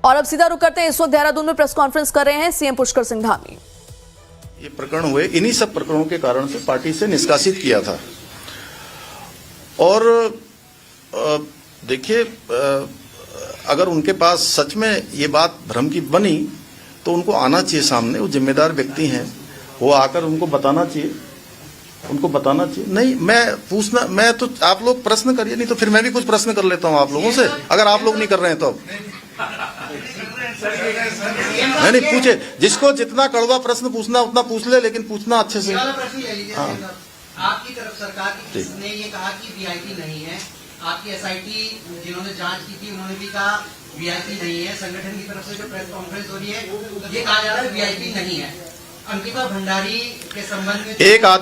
और अब सीधा रुक करते हैं, इस वक्त देहरादून में प्रेस कॉन्फ्रेंस कर रहे हैं सीएम पुष्कर सिंह धामी। ये प्रकरण हुए, इन्हीं सब प्रकरणों के कारण से पार्टी से निष्कासित किया था। और देखिए, अगर उनके पास सच में ये बात भ्रम की बनी तो उनको आना चाहिए सामने, वो जिम्मेदार व्यक्ति हैं, वो आकर उनको बताना चाहिए, नहीं मैं तो आप लोग प्रश्न करिए, नहीं तो फिर मैं भी कुछ प्रश्न कर लेता हूं आप लोगों से, अगर आप लोग नहीं कर रहे हैं तो। नहीं पूछे, जिसको जितना कड़वा प्रश्न पूछना उतना पूछ ले, लेकिन पूछना अच्छे से। आपकी तरफ सरकार ने ये कहा कि वीआईपी नहीं है, आपकी एसआईटी जिन्होंने जांच की थी उन्होंने भी कहा वीआईपी नहीं है, संगठन की तरफ से जो प्रेस कॉन्फ्रेंस हो रही है ये कहा जा रहा है वीआईपी नहीं है। अंकिता भंडारी के संबंध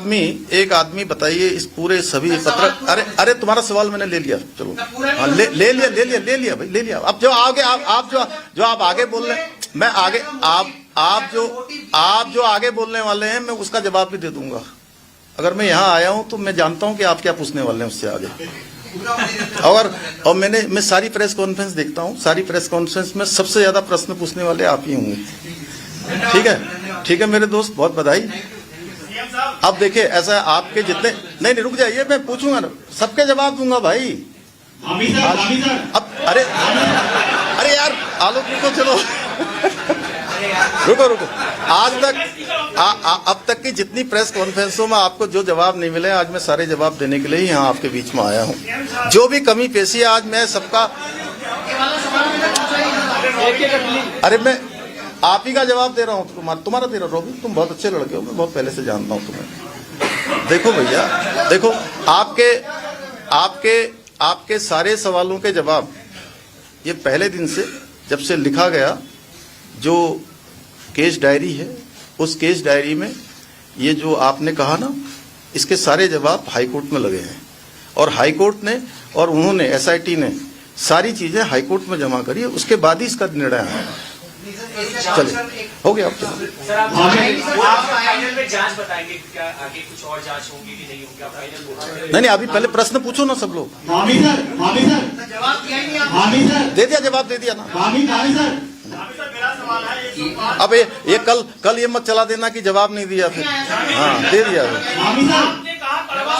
में एक आदमी बताइए, इस पूरे सभी पत्र, अरे तुम्हारा सवाल मैंने ले लिया, चलो हाँ, ले लिया भाई, ले लिया। अब जो आगे आप आगे बोल रहे हैं, मैं आगे आप जो आगे बोलने वाले हैं मैं उसका जवाब भी दे दूंगा। अगर मैं यहाँ आया हूँ तो मैं जानता हूँ कि आप क्या पूछने वाले हैं उससे आगे। और मैं सारी प्रेस कॉन्फ्रेंस देखता हूँ, सारी प्रेस कॉन्फ्रेंस में सबसे ज्यादा प्रश्न पूछने वाले आप ही होंगे। ठीक है मेरे दोस्त, बहुत बधाई। अब देखिए, ऐसा आपके जितने नहीं रुक जाइए, मैं पूछूंगा ना, सबके जवाब दूंगा भाई। अब अरे यार आलोक रुको, चलो रुको। आज तक अब तक की जितनी प्रेस कॉन्फ्रेंसों में आपको जो जवाब नहीं मिले, आज मैं सारे जवाब देने के लिए ही यहाँ आपके बीच में आया हूँ। जो भी कमी पेशी है आज मैं सबका, अरे मैं आप ही का जवाब दे रहा हूँ, तुम्हारा दे रहा हूँ। रोबिन, तुम बहुत अच्छे लड़के हो, मैं बहुत पहले से जानता हूँ तुम्हें। देखो भैया, देखो आपके सारे सवालों के जवाब ये पहले दिन से, जब से लिखा गया जो केस डायरी है, उस केस डायरी में ये जो आपने कहा ना, इसके सारे जवाब हाईकोर्ट में लगे हैं। और हाईकोर्ट ने और उन्होंने एसआईटी ने सारी चीजें हाईकोर्ट में जमा करी है, उसके बाद ही इसका निर्णय आया। चलिए, हो गया। आप फाइनल में जांच बताएंगे, क्या आगे कुछ और जांच होगी कि नहीं होगी, आप फाइनल नहीं अभी पहले प्रश्न पूछो ना सब लोग। दे दिया, जवाब दे दिया ना। अब ये कल ये मत चला देना कि जवाब नहीं दिया, फिर हाँ दे दिया। कड़वा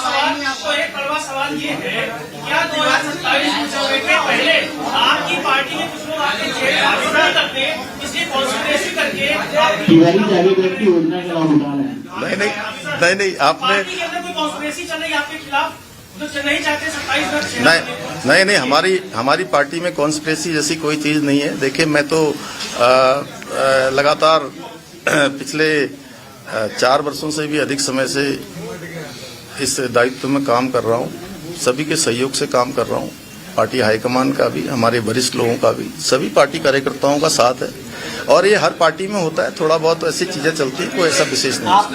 सवाल ये है, क्या 2027 चुनाव के पहले आपकी पार्टी ने कुछ लोग आके जेल करते, इसलिए कॉन्स्पिरेसी करके योजना का लाभ उठा रहे हैं? नहीं आपने पार्टी के अंदर कोई कॉन्स्पिरेसी चल रही है आपके खिलाफ, तो नहीं चाहते 27 नहीं हमारी पार्टी में कॉन्स्पिरेसी जैसी कोई चीज नहीं है। देखिए, मैं तो लगातार पिछले 4 वर्षों से भी अधिक समय से इस दायित्व में काम कर रहा हूँ, सभी के सहयोग से काम कर रहा हूँ, पार्टी हाईकमान का भी, हमारे वरिष्ठ लोगों का भी, सभी पार्टी कार्यकर्ताओं का साथ है। और ये हर पार्टी में होता है, थोड़ा बहुत ऐसी चीजें चलती है, कोई ऐसा विशेष नहीं। आप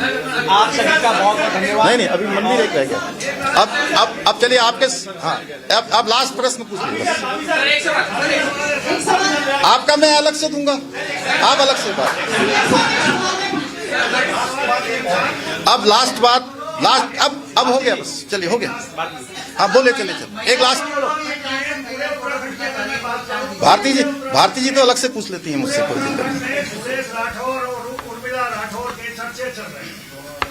सभी का बहुत धन्यवाद। नहीं अभी मंदिर एक रह गया। अब चलिए आपके, हाँ अब लास्ट प्रश्न पूछ लीजिए। आपका मैं अलग से दूंगा, आप अलग से बात। अब लास्ट बात, अब हो गया, बस चलिए हो गया। हाँ बोले, चले एक लास्ट। भारती जी तो अलग से पूछ लेती हैं मुझसे, कोई दिक्कत नहीं। सुरेश राठौर और उर्मिला राठौर के चर्चे चल रहे हैं,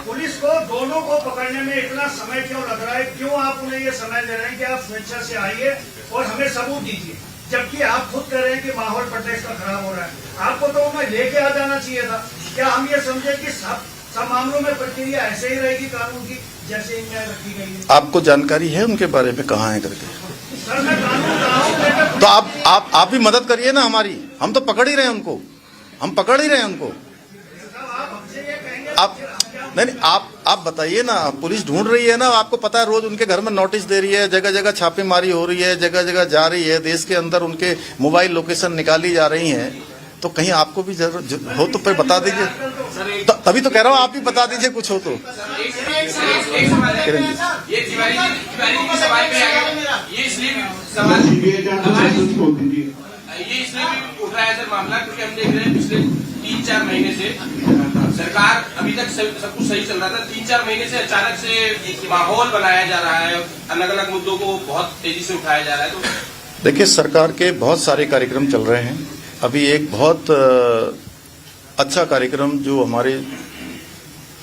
पुलिस को दोनों को पकड़ने में इतना समय क्यों लग रहा है? क्यों आप उन्हें ये समय दे रहे हैं कि आप स्वेच्छा से आइए और हमें सबूत दीजिए, जबकि आप खुद कह रहे हैं कि माहौल प्रदेश का खराब हो रहा है? आपको तो उन्हें लेके आ जाना चाहिए था। क्या हम ये समझे कि सब मामलों में प्रक्रिया ऐसे ही रहेगी कानून की जैसे इनमें रखी गई है? आपको जानकारी है उनके बारे में, कहाँ है करके? सर मैं कानून रहा हूँ, तो आप भी मदद करिए ना हमारी। हम तो पकड़ ही रहे हैं उनको, हम पकड़ ही रहे हैं उनको। आप नहीं आप बताइए ना, पुलिस ढूंढ रही है ना, आपको पता है रोज उनके घर में नोटिस दे रही है, जगह जगह छापेमारी हो रही है, जगह जगह जा रही है, देश के अंदर उनके मोबाइल लोकेशन निकाली जा रही है। तो कहीं आपको भी जरूरत हो तो फिर बता दीजिए। तभी तो कह रहा हूँ, आप भी बता दीजिए कुछ हो तो। ये इसलिए भी उठ रहा है सर मामला, क्योंकि हम देख रहे हैं पिछले 3-4 महीने से सरकार, अभी तक सब कुछ सही चल रहा था, 3-4 महीने से अचानक से एक माहौल बनाया जा रहा है, अलग अलग मुद्दों को बहुत तेजी से उठाया जा रहा है। तो देखिए, सरकार के बहुत सारे कार्यक्रम चल रहे हैं, अभी एक बहुत अच्छा कार्यक्रम जो हमारे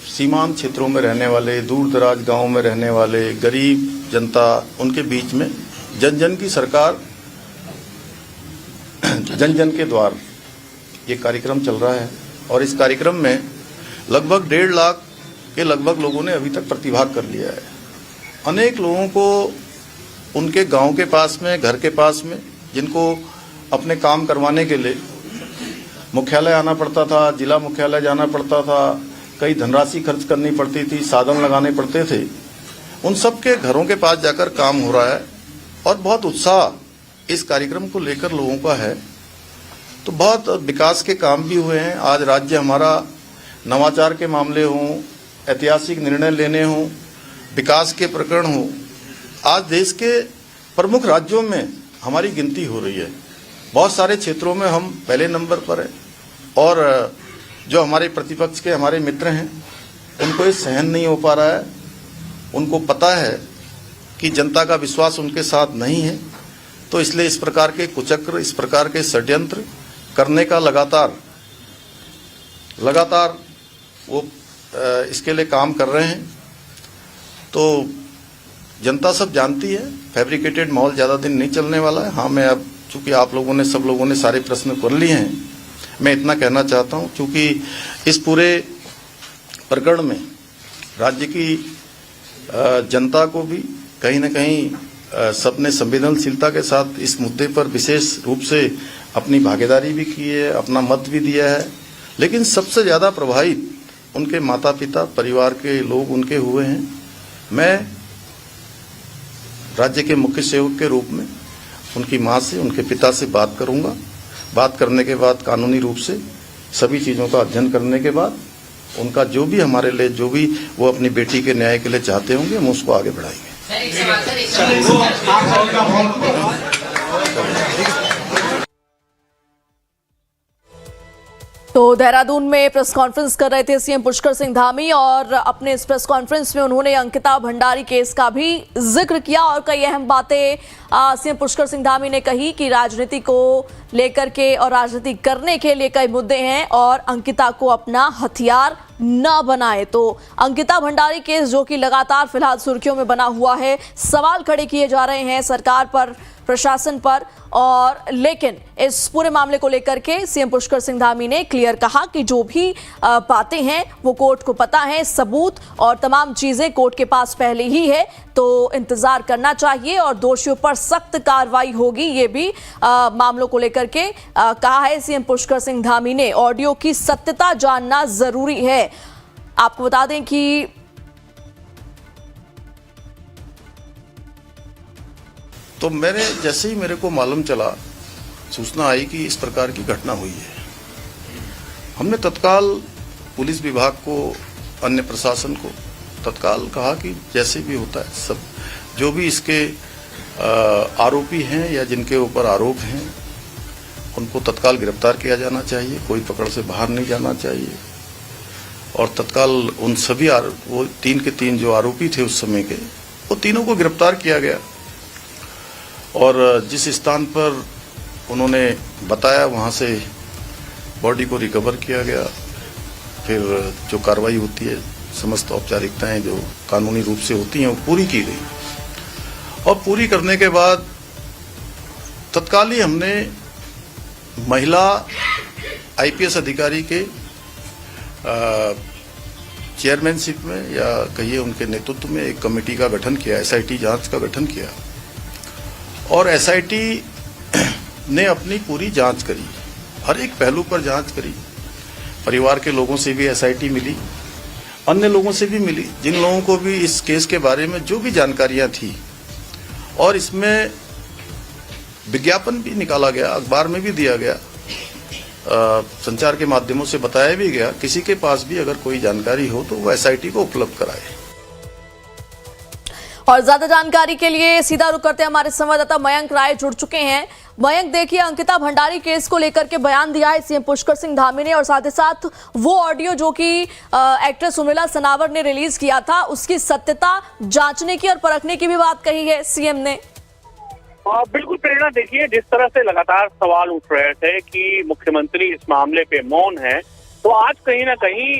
सीमांत क्षेत्रों में रहने वाले, दूर दराज गांवों में रहने वाले गरीब जनता, उनके बीच में जन जन की सरकार, जन जन के द्वार, ये कार्यक्रम चल रहा है। और इस कार्यक्रम में लगभग 1.5 लाख के लगभग लोगों ने अभी तक प्रतिभाग कर लिया है। अनेक लोगों को उनके गांव के पास में, घर के पास में, जिनको अपने काम करवाने के लिए मुख्यालय आना पड़ता था, जिला मुख्यालय जाना पड़ता था, कई धनराशि खर्च करनी पड़ती थी, साधन लगाने पड़ते थे, उन सब के घरों के पास जाकर काम हो रहा है। और बहुत उत्साह इस कार्यक्रम को लेकर लोगों का है। तो बहुत विकास के काम भी हुए हैं। आज राज्य हमारा नवाचार के मामले हों, ऐतिहासिक निर्णय लेने हों, विकास के प्रकरण हों, आज देश के प्रमुख राज्यों में हमारी गिनती हो रही है। बहुत सारे क्षेत्रों में हम पहले नंबर पर हैं। और जो हमारे प्रतिपक्ष के हमारे मित्र हैं, उनको ये सहन नहीं हो पा रहा है। उनको पता है कि जनता का विश्वास उनके साथ नहीं है, तो इसलिए इस प्रकार के कुचक्र, इस प्रकार के षड्यंत्र करने का लगातार वो इसके लिए काम कर रहे हैं। तो जनता सब जानती है, फैब्रिकेटेड माहौल ज़्यादा दिन नहीं चलने वाला है। हाँ, मैं अब चूंकि आप लोगों ने, सब लोगों ने सारे प्रश्न कर लिए हैं, मैं इतना कहना चाहता हूं, क्योंकि इस पूरे प्रकरण में राज्य की जनता को भी कहीं न कहीं सबने संवेदनशीलता के साथ इस मुद्दे पर विशेष रूप से अपनी भागीदारी भी की है, अपना मत भी दिया है। लेकिन सबसे ज़्यादा प्रभावित उनके माता पिता, परिवार के लोग उनके हुए हैं। मैं राज्य के मुख्य सेवक के रूप में उनकी मां से, उनके पिता से बात करूंगा। बात करने के बाद कानूनी रूप से सभी चीज़ों का अध्ययन करने के बाद उनका जो भी हमारे लिए, जो भी वो अपनी बेटी के न्याय के लिए चाहते होंगे, हम उसको आगे बढ़ाएंगे। तो देहरादून में प्रेस कॉन्फ्रेंस कर रहे थे सीएम पुष्कर सिंह धामी, और अपने इस प्रेस कॉन्फ्रेंस में उन्होंने अंकिता भंडारी केस का भी जिक्र किया और कई अहम बातें सीएम पुष्कर सिंह धामी ने कही कि राजनीति को लेकर के और राजनीति करने के लिए कई मुद्दे हैं और अंकिता को अपना हथियार न बनाए। तो अंकिता भंडारी केस जो कि लगातार फिलहाल सुर्खियों में बना हुआ है, सवाल खड़े किए जा रहे हैं सरकार पर, प्रशासन पर, और लेकिन इस पूरे मामले को लेकर के सीएम पुष्कर सिंह धामी ने क्लियर कहा कि जो भी बातें हैं वो कोर्ट को पता है, सबूत और तमाम चीजें कोर्ट के पास पहले ही है, तो इंतजार करना चाहिए और दोषियों पर सख्त कार्रवाई होगी। ये भी मामलों को लेकर के कहा है सीएम पुष्कर सिंह धामी ने। ऑडियो की सत्यता जानना जरूरी है। आपको बता दें कि तो जैसे ही मेरे को मालूम चला, सूचना आई कि इस प्रकार की घटना हुई है, हमने तत्काल पुलिस विभाग को, अन्य प्रशासन को तत्काल कहा कि जैसे भी होता है, सब जो भी इसके आरोपी हैं या जिनके ऊपर आरोप हैं, उनको तत्काल गिरफ्तार किया जाना चाहिए। कोई पकड़ से बाहर नहीं जाना चाहिए। और तत्काल उन सभी वो 3 के 3 जो आरोपी थे उस समय के, वो तीनों को गिरफ्तार किया गया। और जिस स्थान पर उन्होंने बताया, वहां से बॉडी को रिकवर किया गया। फिर जो कार्रवाई होती है, समस्त औपचारिकताएं जो कानूनी रूप से होती हैं, वो पूरी की गई। और पूरी करने के बाद तत्काल ही हमने महिला आईपीएस अधिकारी के चेयरमैनशिप में, या कहिए उनके नेतृत्व में, एक कमेटी का गठन किया, एसआईटी जांच का गठन किया। और एसआईटी ने अपनी पूरी जांच करी, हर एक पहलू पर जांच करी। परिवार के लोगों से भी एसआईटी मिली, अन्य लोगों से भी मिली, जिन लोगों को भी इस केस के बारे में जो भी जानकारियां थी। और इसमें विज्ञापन भी निकाला गया, अखबार में भी दिया गया, संचार के माध्यमों से बताया भी गया, किसी के पास भी अगर कोई जानकारी हो तो वो एसआईटी को उपलब्ध कराए। और ज्यादा जानकारी के लिए सीधा रुख करते हमारे संवाददाता मयंक राय जुड़ चुके हैं। मयंक, देखिए, अंकिता भंडारी केस को लेकर के बयान दिया है सीएम पुष्कर सिंह धामी ने, और साथ ही साथ वो ऑडियो जो कि एक्ट्रेस उर्मिला सनावर ने रिलीज किया था, उसकी सत्यता जांचने की और परखने की भी बात कही है सीएम ने। बिल्कुल प्रेरणा, देखिए जिस तरह से लगातार सवाल उठ रहे थे कि मुख्यमंत्री इस मामले पे मौन है, तो आज कहीं ना कहीं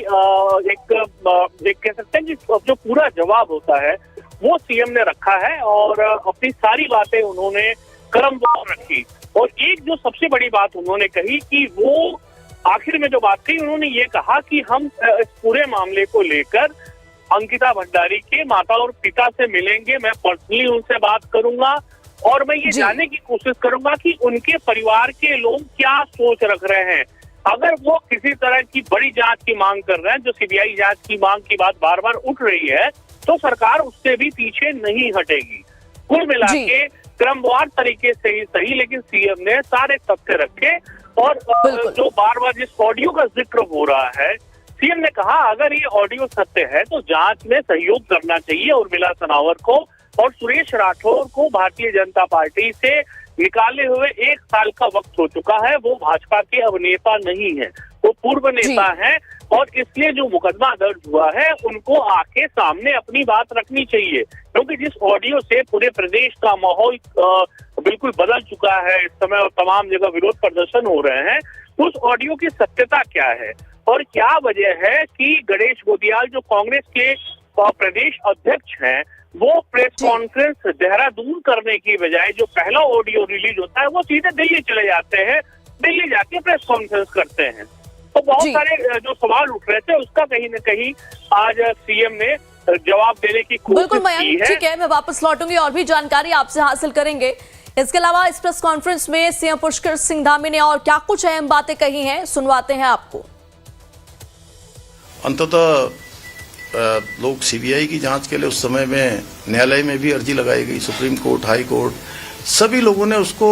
एक कह सकते हैं कि जो पूरा जवाब होता है वो सीएम ने रखा है और अपनी सारी बातें उन्होंने क्रमवार रखी। और एक जो सबसे बड़ी बात उन्होंने कही कि वो आखिर में जो बात कही, उन्होंने ये कहा कि हम इस पूरे मामले को लेकर अंकिता भंडारी के माता और पिता से मिलेंगे, मैं पर्सनली उनसे बात करूंगा और मैं ये जानने की कोशिश करूंगा कि उनके परिवार के लोग क्या सोच रख रहे हैं। अगर वो किसी तरह की बड़ी जांच की मांग कर रहे हैं, जो सीबीआई जांच की मांग की बात बार बार उठ रही है, तो सरकार उससे भी पीछे नहीं हटेगी। कुल मिला के क्रमवार तरीके से ही सही, लेकिन सीएम ने सारे तथ्य रखे और जो बार बार जिस ऑडियो का जिक्र हो रहा है, सीएम ने कहा अगर ये ऑडियो सत्य है तो जांच में सहयोग करना चाहिए उर्मिला सनावर को, और सुरेश राठौर को भारतीय जनता पार्टी से निकाले हुए 1 साल का वक्त हो चुका है। वो भाजपा के अब नेता नहीं है, वो पूर्व नेता हैं और इसलिए जो मुकदमा दर्ज हुआ है उनको आके सामने अपनी बात रखनी चाहिए, क्योंकि जिस ऑडियो से पूरे प्रदेश का माहौल बिल्कुल बदल चुका है इस समय और तमाम जगह विरोध प्रदर्शन हो रहे हैं, उस ऑडियो की सत्यता क्या है और क्या वजह है कि गणेश गोदियाल जो कांग्रेस के प्रदेश अध्यक्ष हैं, वो प्रेस कॉन्फ्रेंस देहरादून करने की बजाय जो पहला ऑडियो रिलीज होता है वो सीधे दिल्ली चले जाते हैं, दिल्ली जाके प्रेस कॉन्फ्रेंस करते हैं। तो बहुत सारे जो सवाल उठ रहे थे उसका कहीं न कहीं आज सीएम ने जवाब देने की कोशिश बिल्कुल की है। ठीक है, मैं वापस लौटूंगी और भी जानकारी आपसे हासिल करेंगे। इसके अलावा इस प्रेस कॉन्फ्रेंस में सीएम पुष्कर सिंह धामी ने और क्या कुछ अहम बातें कही हैं, सुनवाते हैं आपको। अंततः लोग सीबीआई की जांच के लिए उस समय में न्यायालय में भी अर्जी लगाई गई, सुप्रीम कोर्ट, हाई कोर्ट, सभी लोगों ने उसको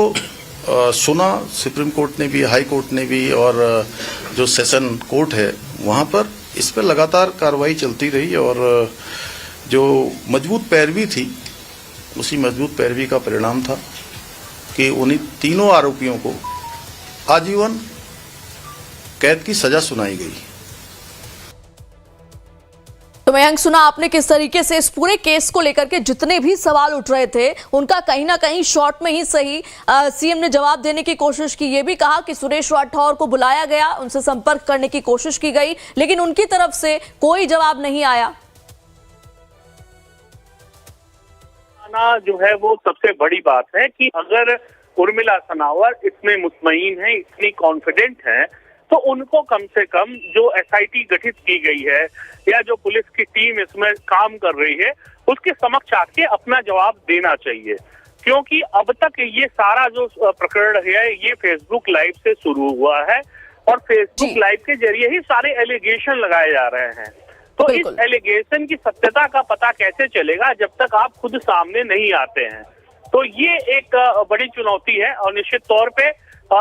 सुना। सुप्रीम कोर्ट ने भी, हाई कोर्ट ने भी और जो सेशन कोर्ट है वहां पर इस पर लगातार कार्रवाई चलती रही और जो मजबूत पैरवी थी उसी मजबूत पैरवी का परिणाम था कि उन्हीं तीनों आरोपियों को आजीवन कैद की सजा सुनाई गई। तो मयंक, सुना आपने किस तरीके से इस पूरे केस को लेकर के जितने भी सवाल उठ रहे थे उनका कहीं ना कहीं शॉर्ट में ही सही सीएम ने जवाब देने की कोशिश की। ये भी कहा कि सुरेश राठौर को बुलाया गया, उनसे संपर्क करने की कोशिश की गई, लेकिन उनकी तरफ से कोई जवाब नहीं आया। जो है वो सबसे बड़ी बात है कि अगर उर्मिला सनावर इतने मुतमईन है, इतनी कॉन्फिडेंट है, तो उनको कम से कम जो एसआईटी गठित की गई है या जो पुलिस की टीम इसमें काम कर रही है उसके समक्ष आके अपना जवाब देना चाहिए, क्योंकि अब तक ये सारा जो प्रकरण है ये फेसबुक लाइव से शुरू हुआ है और फेसबुक लाइव के जरिए ही सारे एलिगेशन लगाए जा रहे हैं। तो इस एलिगेशन की सत्यता का पता कैसे चलेगा जब तक आप खुद सामने नहीं आते हैं। तो ये एक बड़ी चुनौती है और निश्चित तौर पे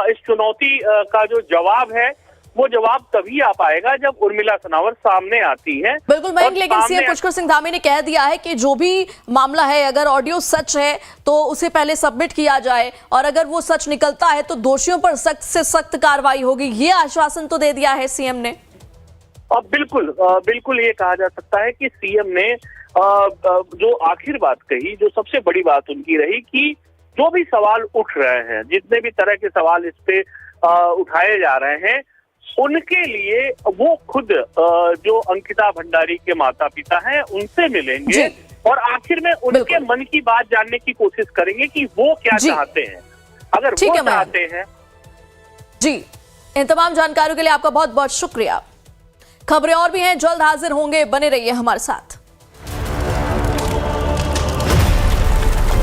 इस चुनौती का जो जवाब है वो जवाब तभी आ पाएगा जब उर्मिला सनावर सामने आती है। बिल्कुल मयंक, लेकिन सीएम पुष्कर सिंह धामी ने कह दिया है कि जो भी मामला है, अगर ऑडियो सच है तो उसे पहले सबमिट किया जाए और अगर वो सच निकलता है तो दोषियों पर सख्त से सख्त कार्रवाई होगी। ये आश्वासन तो दे दिया है सीएम ने। बिल्कुल ये कहा जा सकता है कि सीएम ने जो आखिर बात कही, जो सबसे बड़ी बात उनकी रही कि जो भी सवाल उठ रहे हैं, जितने भी तरह के सवाल इस पे उठाए जा रहे हैं, उनके लिए वो खुद जो अंकिता भंडारी के माता पिता हैं उनसे मिलेंगे और आखिर में उनके मन की बात जानने की कोशिश करेंगे कि वो क्या चाहते हैं। अगर वो चाहते हैं। जी, इन तमाम जानकारियों के लिए आपका बहुत बहुत शुक्रिया। खबरें और भी हैं, जल्द हाजिर होंगे, बने रहिए हमारे साथ।